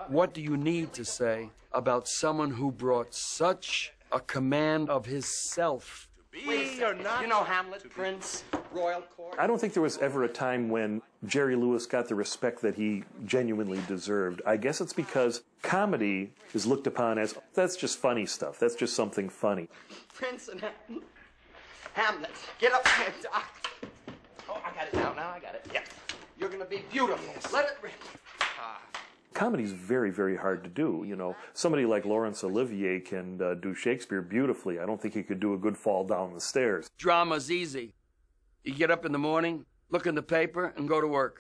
What do you need to say about someone who brought such a command of his self? We are not. You know Hamlet, Prince, Royal Court. I don't think there was ever a time when Jerry Lewis got the respect that he genuinely deserved. I guess it's because comedy is looked upon as, that's just funny stuff. That's just something funny. Prince and Hamlet, get up there, Doc. Oh, I got it now. I got it. Yeah. You're going to be beautiful. Yes. Let it rip. Comedy's very, very hard to do. You know, somebody like Laurence Olivier can do Shakespeare beautifully. I don't think he could do a good fall down the stairs. Drama's easy. You get up in the morning, look in the paper, and go to work.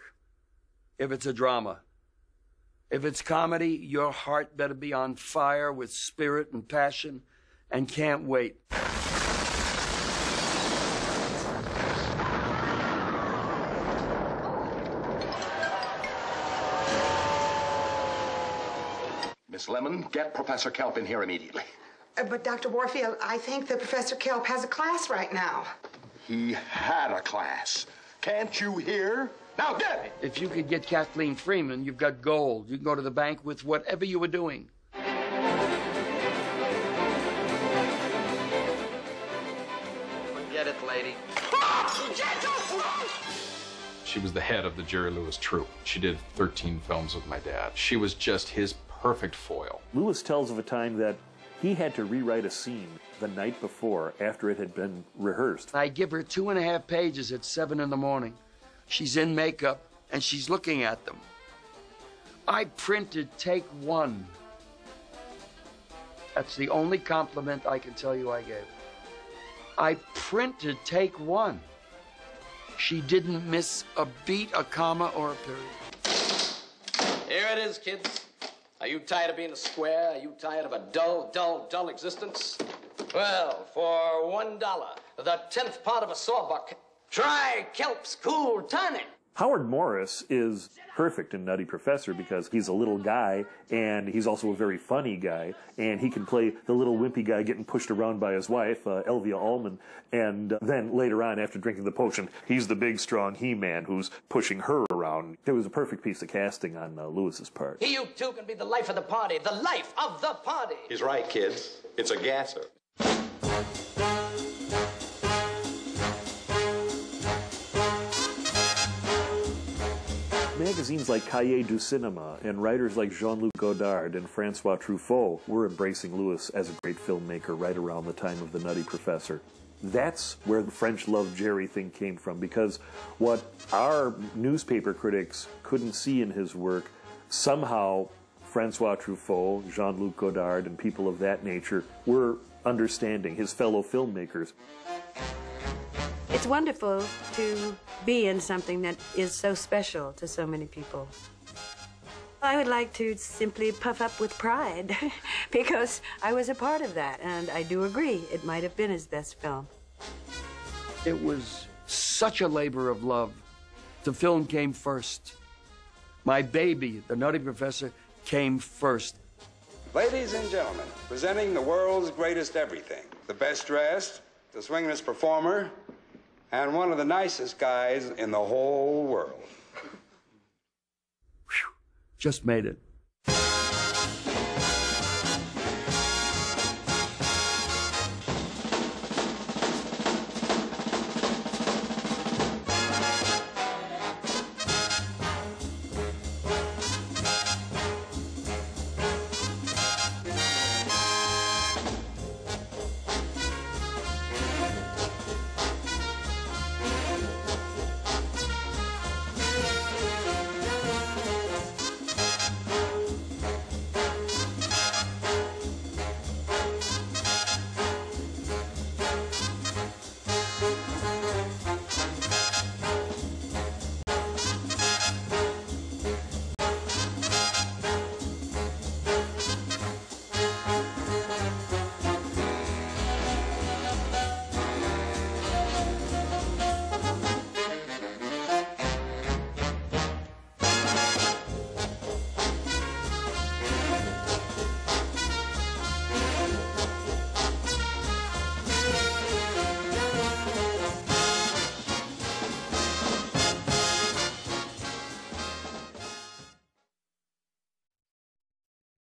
If it's a drama. If it's comedy, your heart better be on fire with spirit and passion and can't wait. Miss Lemon, get Professor Kelp in here immediately. But Dr. Warfield, I think that Professor Kelp has a class right now. He had a class. Can't you hear? Now get it! If you could get Kathleen Freeman, you've got gold. You can go to the bank with whatever you were doing. Forget it, lady. She was the head of the Jerry Lewis troupe. She did 13 films with my dad. She was just his perfect foil. Lewis tells of a time that he had to rewrite a scene the night before after it had been rehearsed. I give her 2.5 pages at 7 in the morning. She's in makeup, and she's looking at them. I printed take 1. That's the only compliment I can tell you I gave. I printed take 1. She didn't miss a beat, a comma, or a period. Here it is, kids. Are you tired of being a square? Are you tired of a dull existence? Well, for $1, the 10th part of a sawbuck, try Kelp's Cool Tonic. Howard Morris is perfect in Nutty Professor because he's a little guy and he's also a very funny guy, and he can play the little wimpy guy getting pushed around by his wife, Elvia Ullman, and then later on, after drinking the potion, he's the big, strong He-Man who's pushing her around. It was a perfect piece of casting on Lewis's part. You two can be the life of the party, the life of the party. He's right, kids. It's a gasser. Magazines like Cahiers du Cinéma and writers like Jean-Luc Godard and Francois Truffaut were embracing Lewis as a great filmmaker right around the time of The Nutty Professor. That's where the French Love Jerry thing came from, because what our newspaper critics couldn't see in his work, somehow Francois Truffaut, Jean-Luc Godard, and people of that nature were understanding, his fellow filmmakers. It's wonderful to be in something that is so special to so many people. I would like to simply puff up with pride because I was a part of that, and I do agree it might have been his best film. It was such a labor of love. The film came first. My baby, The Nutty Professor, came first. Ladies and gentlemen, presenting the world's greatest everything, the best dressed, the swingin'est performer, and one of the nicest guys in the whole world. Whew. Just made it.